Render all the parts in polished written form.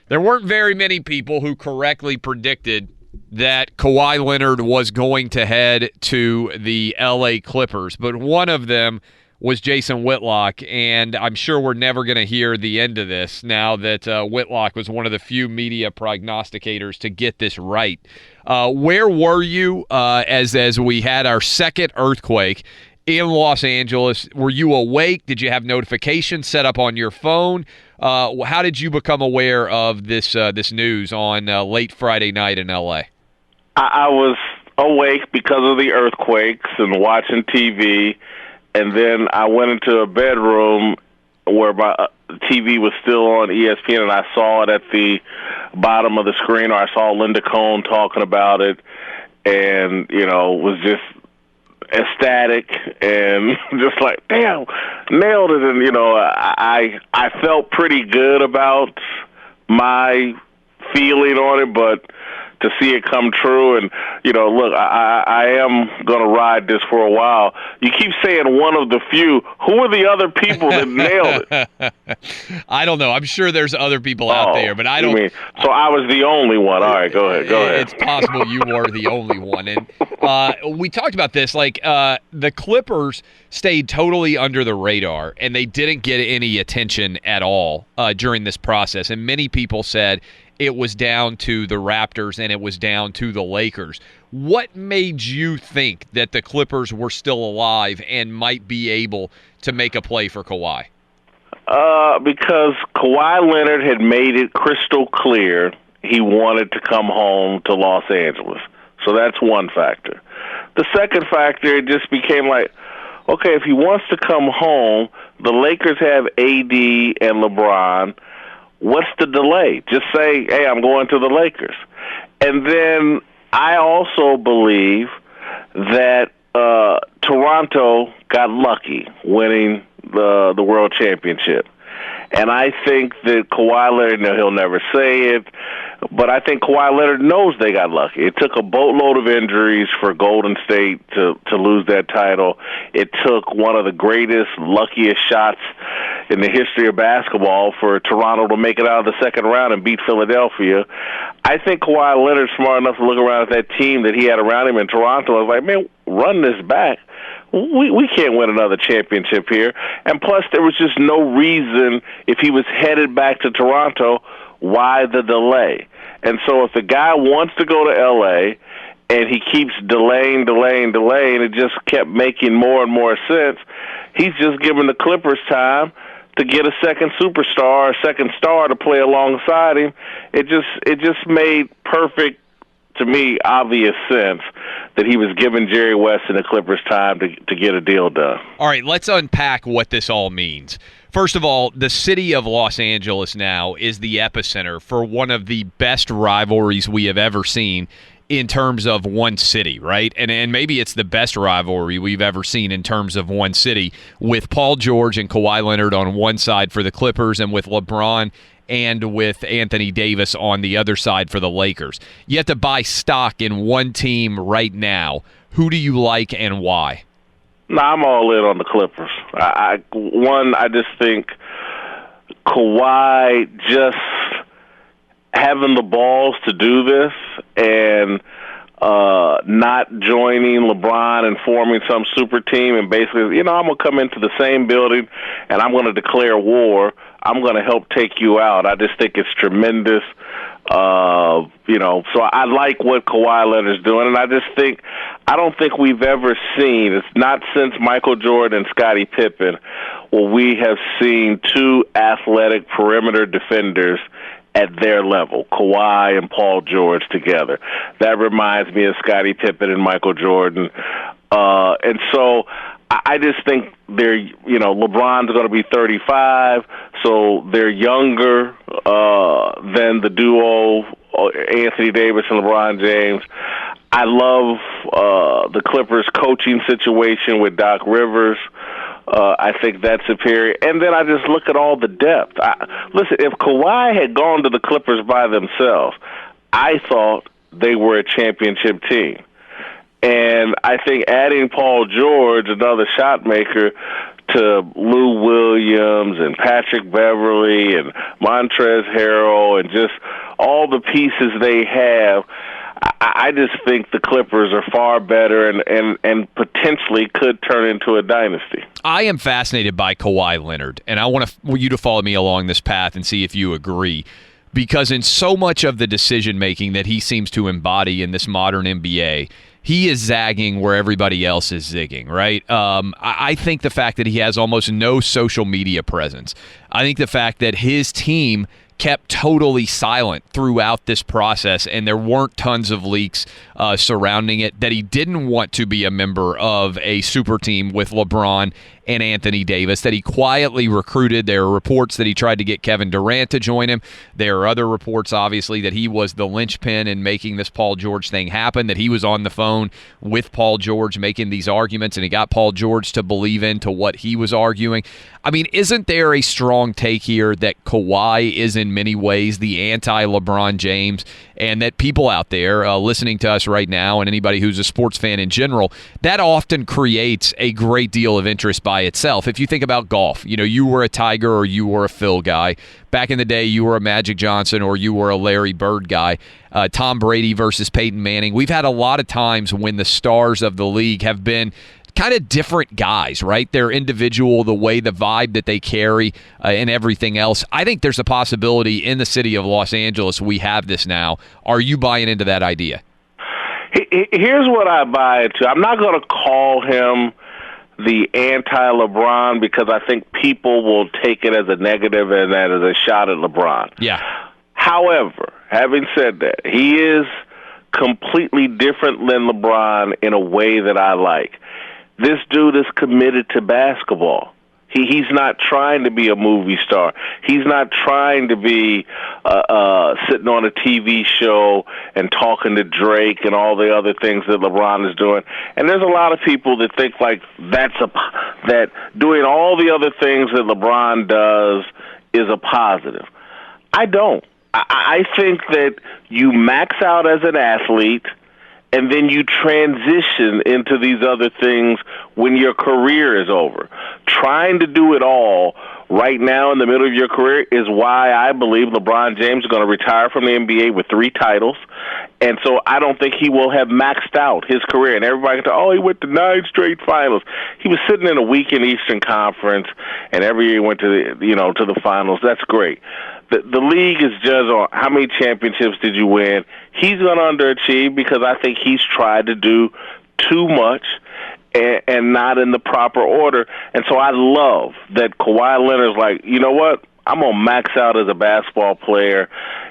There weren't very many people who correctly predicted that Kawhi Leonard was going to head to the LA Clippers, but one of them was Jason Whitlock, and I'm sure we're never going to hear the end of this now that Whitlock was one of the few media prognosticators to get this right. Where were you as we had our second earthquake in Los Angeles? Were you awake? Did you have notifications set up on your phone? How did you become aware of this news on late Friday night in LA? I was awake because of the earthquakes and watching TV. And then I went into a bedroom where my TV was still on ESPN, and I saw it at the bottom of the screen, or I saw Linda Cohn talking about it, and, was just ecstatic and just like, damn, nailed it. And, I felt pretty good about my feeling on it, but to see it come true, and look, I am going to ride this for a while. You keep saying one of the few. Who are the other people that nailed it? I don't know. I'm sure there's other people out there, but I don't. So I was the only one. All right, go ahead. It's possible you were the only one. And we talked about this. The Clippers stayed totally under the radar, and they didn't get any attention at all during this process. And many people said it was down to the Raptors and it was down to the Lakers. What made you think that the Clippers were still alive and might be able to make a play for Kawhi? Because Kawhi Leonard had made it crystal clear he wanted to come home to Los Angeles. So that's one factor. The second factor, it just became like, okay, if he wants to come home, the Lakers have AD and LeBron. What's the delay? Just say, hey, I'm going to the Lakers. And then I also believe that Toronto got lucky winning the World Championship. And I think that Kawhi Leonard, he'll never say it, but I think Kawhi Leonard knows they got lucky. It took a boatload of injuries for Golden State to lose that title. It took one of the greatest, luckiest shots in the history of basketball for Toronto to make it out of the second round and beat Philadelphia. I think Kawhi Leonard's smart enough to look around at that team that he had around him in Toronto and was like, man, run this back. We can't win another championship here. And plus, there was just no reason, if he was headed back to Toronto, why the delay? And so if the guy wants to go to L.A., and he keeps delaying, it just kept making more and more sense, he's just giving the Clippers time to get a second superstar, a second star to play alongside him. It just made perfect, to me, obvious sense that he was giving Jerry West and the Clippers time to get a deal done. All right, let's unpack what this all means. First of all, the city of Los Angeles now is the epicenter for one of the best rivalries we have ever seen in terms of one city, right? And maybe it's the best rivalry we've ever seen in terms of one city, with Paul George and Kawhi Leonard on one side for the Clippers and with LeBron and with Anthony Davis on the other side for the Lakers. You have to buy stock in one team right now. Who do you like and why? No, I'm all in on the Clippers. I just think Kawhi just having the balls to do this and not joining LeBron and forming some super team and basically, I'm going to come into the same building and I'm going to declare war. I'm going to help take you out. I just think it's tremendous. So I like what Kawhi Leonard's doing, and I don't think we've ever seen, it's not since Michael Jordan and Scottie Pippen, where we have seen two athletic perimeter defenders at their level, Kawhi and Paul George together. That reminds me of Scottie Pippen and Michael Jordan. And so I just think LeBron's going to be 35, so they're younger than the duo, Anthony Davis and LeBron James. I love the Clippers' coaching situation with Doc Rivers. I think that's superior. And then I just look at all the depth. Listen, if Kawhi had gone to the Clippers by themselves, I thought they were a championship team. And I think adding Paul George, another shot maker, to Lou Williams and Patrick Beverly and Montrezl Harrell and just all the pieces they have, I just think the Clippers are far better and potentially could turn into a dynasty. I am fascinated by Kawhi Leonard, and I want you to follow me along this path and see if you agree. Because in so much of the decision-making that he seems to embody in this modern NBA, he is zagging where everybody else is zigging, right? I think the fact that he has almost no social media presence, I think the fact that his team kept totally silent throughout this process, and there weren't tons of leaks surrounding it, that he didn't want to be a member of a super team with LeBron and Anthony Davis, that he quietly recruited. There are reports that he tried to get Kevin Durant to join him. There are other reports, obviously, that he was the linchpin in making this Paul George thing happen, that he was on the phone with Paul George making these arguments, and he got Paul George to believe into what he was arguing. I mean, isn't there a strong take here that Kawhi is in many ways the anti-LeBron James, and that people out there listening to us right now, and anybody who's a sports fan in general, that often creates a great deal of interest by itself? If you think about golf, you were a Tiger or you were a Phil guy. Back in the day, you were a Magic Johnson or you were a Larry Bird guy. Tom Brady versus Peyton Manning. We've had a lot of times when the stars of the league have been kind of different guys, right? They're individual, the vibe that they carry, and everything else. I think there's a possibility in the city of Los Angeles we have this now. Are you buying into that idea? Here's what I buy into. I'm not going to call him the anti-LeBron because I think people will take it as a negative and that as a shot at LeBron. Yeah. However, having said that, he is completely different than LeBron in a way that I like. This dude is committed to basketball. He's not trying to be a movie star. He's not trying to be sitting on a TV show and talking to Drake and all the other things that LeBron is doing. And there's a lot of people that think like that doing all the other things that LeBron does is a positive. I don't. I think that you max out as an athlete, and then you transition into these other things when your career is over. Trying to do it all right now in the middle of your career is why I believe LeBron James is going to retire from the NBA with 3 titles. And so I don't think he will have maxed out his career. And everybody can say, he went to 9 straight finals. He was sitting in a week in Eastern Conference, and every year he went to the finals. That's great. The league is judged on how many championships did you win. He's going to underachieve because I think he's tried to do too much and not in the proper order. And so I love that Kawhi Leonard's like, you know what? I'm going to max out as a basketball player.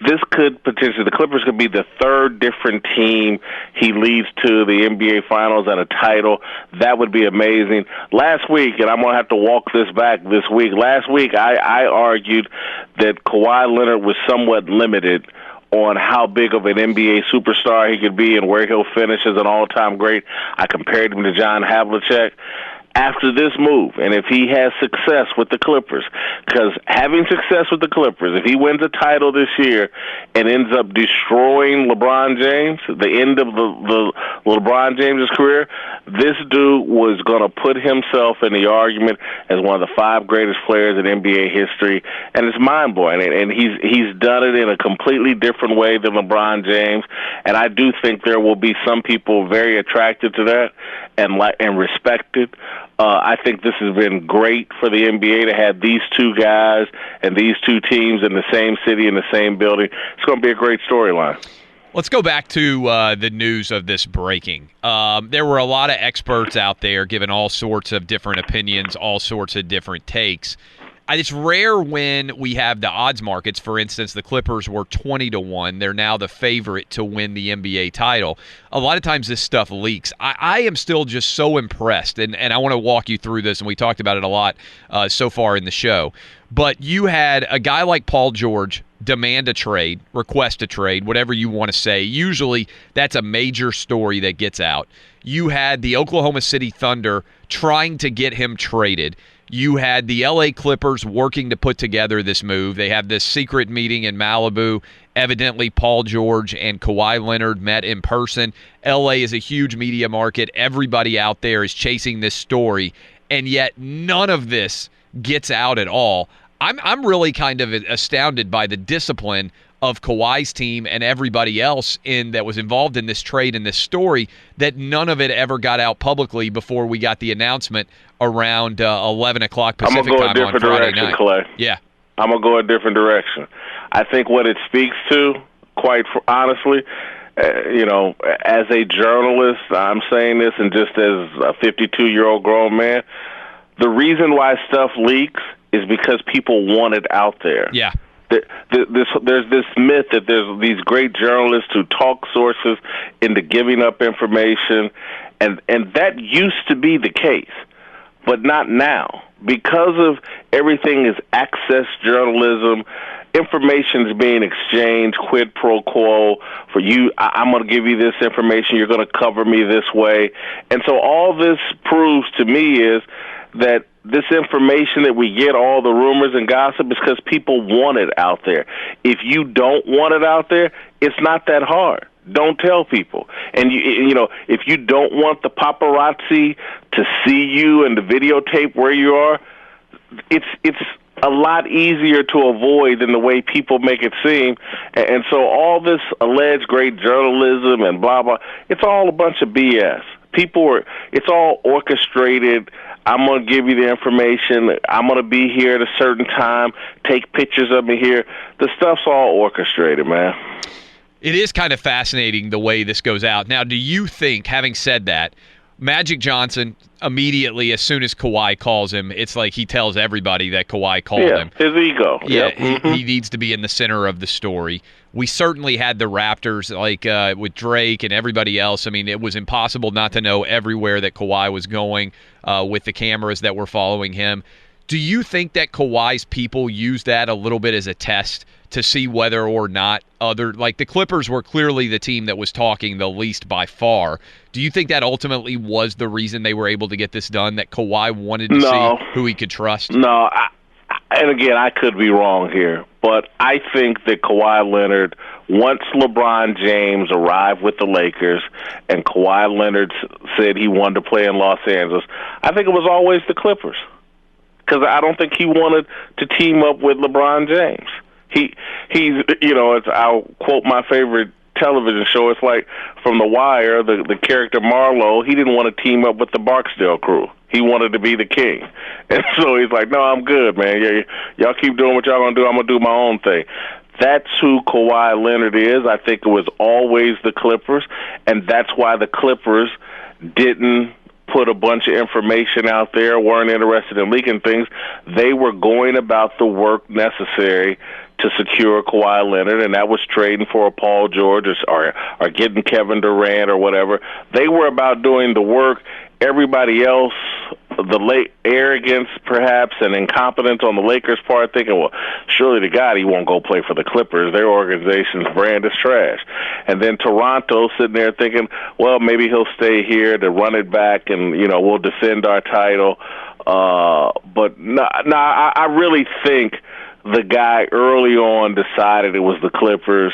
This could potentially, the Clippers could be the 3rd different team he leads to the NBA Finals and a title. That would be amazing. Last week, and I'm going to have to walk this back this week, last week I argued that Kawhi Leonard was somewhat limited on how big of an NBA superstar he could be and where he'll finish as an all-time great. I compared him to John Havlicek. After this move, and if he has success with the Clippers, because having success with the Clippers, if he wins a title this year and ends up destroying LeBron James, the end of the LeBron James' career, this dude was going to put himself in the argument as one of the 5 greatest players in NBA history, and it's mind-blowing. And he's done it in a completely different way than LeBron James, and I do think there will be some people very attracted to that and respected. I think this has been great for the NBA to have these 2 guys and these 2 teams in the same city, in the same building. It's going to be a great storyline. Let's go back to the news of this breaking. There were a lot of experts out there giving all sorts of different opinions, all sorts of different takes. It's rare when we have the odds markets. For instance, the Clippers were 20-1. They're now the favorite to win the NBA title. A lot of times this stuff leaks. I am still just so impressed, and I want to walk you through this, and we talked about it a lot so far in the show. But you had a guy like Paul George demand a trade, request a trade, whatever you want to say. Usually that's a major story that gets out. You had the Oklahoma City Thunder trying to get him traded. You had the LA Clippers working to put together this move. They have this secret meeting in Malibu. Evidently, Paul George and Kawhi Leonard met in person. LA is a huge media market. Everybody out there is chasing this story. and yet none of this gets out at all. I'm really kind of astounded by the discipline of Kawhi's team and everybody else that was involved in this trade and this story, that none of it ever got out publicly before we got the announcement around 11 o'clock Pacific time on Friday night. Clay. Yeah. I'm going to go a different direction. I think what it speaks to, quite honestly, as a journalist, I'm saying this, and just as a 52-year-old grown man, the reason why stuff leaks is because people want it out there. Yeah. There's this myth that there's these great journalists who talk sources into giving up information, and that used to be the case, but not now. Because of everything is access journalism, information is being exchanged, quid pro quo, for you, I'm going to give you this information, you're going to cover me this way. And so all this proves to me is that this information that we get, all the rumors and gossip, is because people want it out there. If you don't want it out there, it's not that hard. Don't tell people. And if you don't want the paparazzi to see you and to videotape where you are, it's a lot easier to avoid than the way people make it seem. And so all this alleged great journalism and blah blah, it's all a bunch of BS. It's all orchestrated. I'm going to give you the information. I'm going to be here at a certain time. Take pictures of me here. The stuff's all orchestrated, man. It is kind of fascinating the way this goes out. Now, do you think, having said that, Magic Johnson immediately, as soon as Kawhi calls him, it's like he tells everybody that Kawhi called him. His ego. Yeah, Yep. he needs to be in the center of the story. We certainly had the Raptors, with Drake and everybody else. I mean, it was impossible not to know everywhere that Kawhi was going with the cameras that were following him. Do you think that Kawhi's people used that a little bit as a test to see whether or not the Clippers were clearly the team that was talking the least by far? Do you think that ultimately was the reason they were able to get this done, that Kawhi wanted to see who he could trust? No, and again, I could be wrong here, but I think that Kawhi Leonard, once LeBron James arrived with the Lakers and Kawhi Leonard said he wanted to play in Los Angeles, I think it was always the Clippers, because I don't think he wanted to team up with LeBron James. I'll quote my favorite television show. It's like from The Wire, the character Marlowe, he didn't want to team up with the Barksdale crew. He wanted to be the king. And so he's like, no, I'm good, man. Yeah, y'all keep doing what y'all going to do. I'm going to do my own thing. That's who Kawhi Leonard is. I think it was always the Clippers, and that's why the Clippers didn't put a bunch of information out there, weren't interested in leaking things. They were going about the work necessary to secure Kawhi Leonard, and that was trading for a Paul George or getting Kevin Durant or whatever. They were about doing the work. Everybody else, the late arrogance perhaps and incompetence on the Lakers' part, thinking, well, surely to God he won't go play for the Clippers. Their organization's brand is trash. And then Toronto sitting there thinking, well, maybe he'll stay here to run it back and, we'll defend our title. But I really think the guy early on decided it was the Clippers,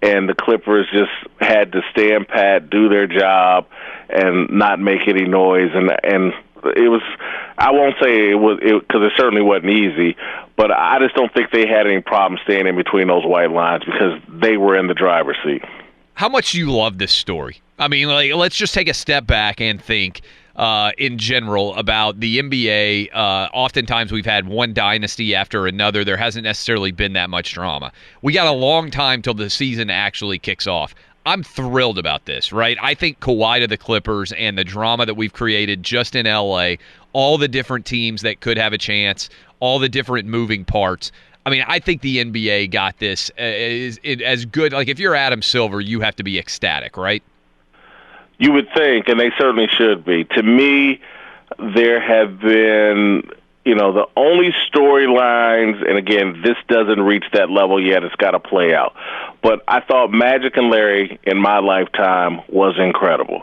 and the Clippers just had to stand pat, do their job, and not make any noise. And it was, I won't say it was, because it certainly wasn't easy, but I just don't think they had any problem staying in between those white lines because they were in the driver's seat. How much do you love this story? I mean, let's just take a step back and think in general about the NBA. Oftentimes we've had one dynasty after another. There hasn't necessarily been that much drama. We got a long time till the season actually kicks off. I'm thrilled about this, right? I think Kawhi to the Clippers and the drama that we've created just in LA, all the different teams that could have a chance, all the different moving parts. I mean, I think the NBA got this as good. Like, if you're Adam Silver, you have to be ecstatic, right? You would think, and they certainly should be. To me, there have been, the only storylines, and again, this doesn't reach that level yet. It's got to play out. But I thought Magic and Larry in my lifetime was incredible.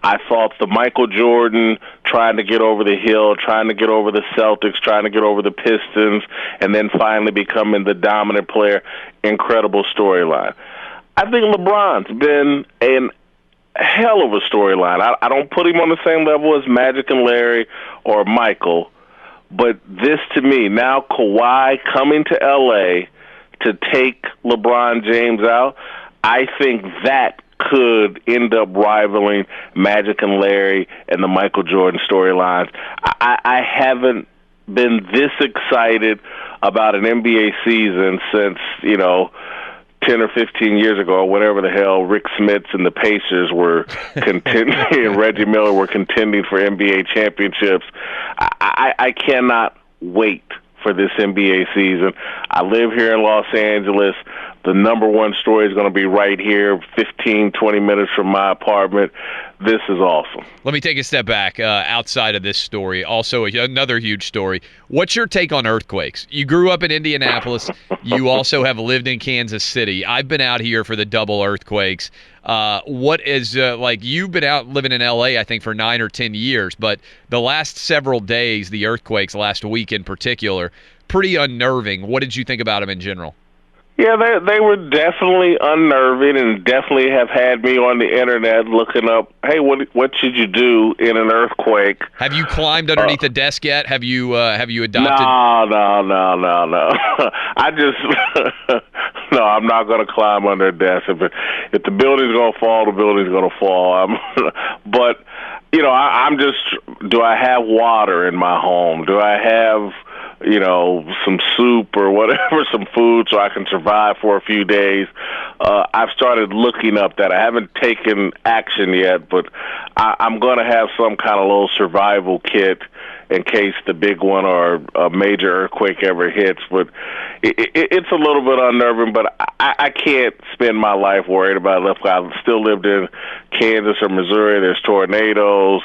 I thought the Michael Jordan trying to get over the hill, trying to get over the Celtics, trying to get over the Pistons, and then finally becoming the dominant player, incredible storyline. I think LeBron's been an hell of a storyline. I don't put him on the same level as Magic and Larry or Michael, but this to me, now Kawhi coming to L.A. to take LeBron James out, I think that could end up rivaling Magic and Larry and the Michael Jordan storylines. I haven't been this excited about an NBA season since, 10 or 15 years ago, or whatever the hell, Rick Smits and the Pacers were contending, and Reggie Miller were contending for NBA championships. I cannot wait for this NBA season. I live here in Los Angeles. The number one story is going to be right here, 15, 20 minutes from my apartment. This is awesome. Let me take a step back outside of this story. Also, another huge story. What's your take on earthquakes? You grew up in Indianapolis. You also have lived in Kansas City. I've been out here for the double earthquakes. What is, you've been out living in L.A., I think, for 9 or 10 years, but the last several days, the earthquakes, last week in particular, pretty unnerving. What did you think about them in general? Yeah, they were definitely unnerving, and definitely have had me on the internet looking up, hey, what should you do in an earthquake? Have you climbed underneath the desk yet? Have you adopted? No. I just no, I'm not going to climb under a desk. If the building's going to fall, the building's going to fall. But I'm just. Do I have water in my home? Do I have some soup or whatever, some food so I can survive for a few days? I've started looking up that. I haven't taken action yet, but I'm going to have some kind of little survival kit in case the big one or a major earthquake ever hits. But it's a little bit unnerving, but I can't spend my life worried about it. I still lived in Kansas or Missouri. There's tornadoes.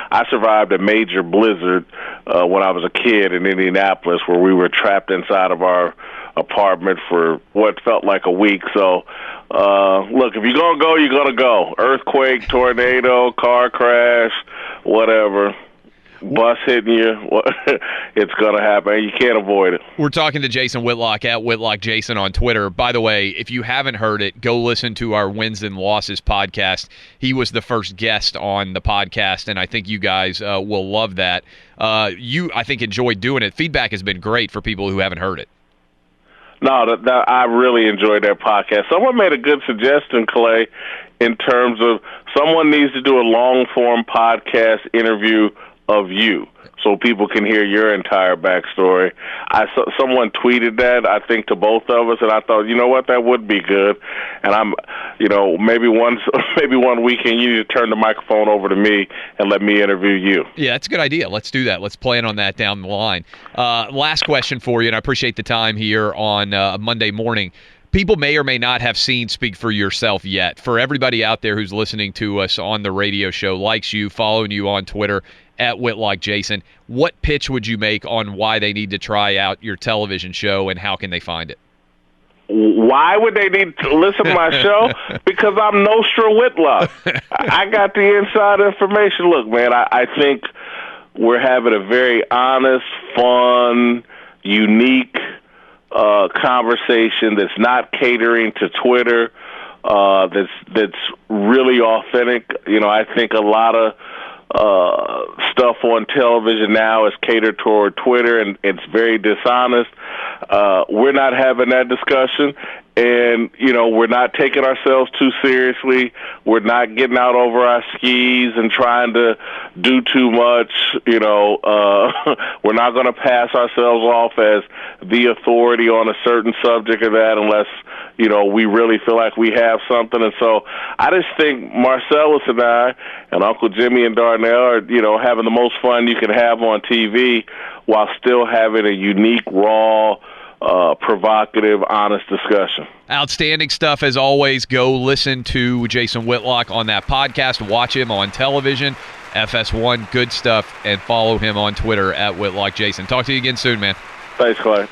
I survived a major blizzard when I was a kid in Indianapolis, where we were trapped inside of our apartment for what felt like a week. So, look, if you're going to go, you're going to go. Earthquake, tornado, car crash, whatever. Bus hitting you, it's going to happen. You can't avoid it. We're talking to Jason Whitlock at Whitlock Jason on Twitter. By the way, if you haven't heard it, go listen to our Wins and Losses podcast. He was the first guest on the podcast, and I think you guys will love that. You, I think, enjoyed doing it. Feedback has been great for people who haven't heard it. No, I really enjoyed that podcast. Someone made a good suggestion, Clay, in terms of someone needs to do a long-form podcast interview of you, so people can hear your entire backstory. Someone tweeted that, I think, to both of us, and I thought, you know what, that would be good. And maybe one weekend you need to turn the microphone over to me and let me interview you. Yeah, that's a good idea. Let's do that. Let's plan on that down the line. Last question for you, and I appreciate the time here on Monday morning. People may or may not have seen Speak for Yourself yet. For everybody out there who's listening to us on the radio show, likes you, following you on Twitter, at Whitlock Jason, what pitch would you make on why they need to try out your television show, and how can they find it? Why would they need to listen to my show? Because I'm Nostra Whitlock. I got the inside information. Look, man, I think we're having a very honest, fun, unique conversation that's not catering to Twitter, that's really authentic. I think a lot of stuff on television now is catered toward Twitter, and it's very dishonest. We're not having that discussion, and we're not taking ourselves too seriously. We're not getting out over our skis and trying to do too much. We're not going to pass ourselves off as the authority on a certain subject or that, unless we really feel like we have something. And so I just think Marcellus and I and Uncle Jimmy and Darnell are, having the most fun you can have on TV while still having a unique, raw, provocative, honest discussion. Outstanding stuff as always. Go listen to Jason Whitlock on that podcast. Watch him on television, FS1. Good stuff. And follow him on Twitter at Whitlock Jason. Talk to you again soon, man. Thanks, Clay.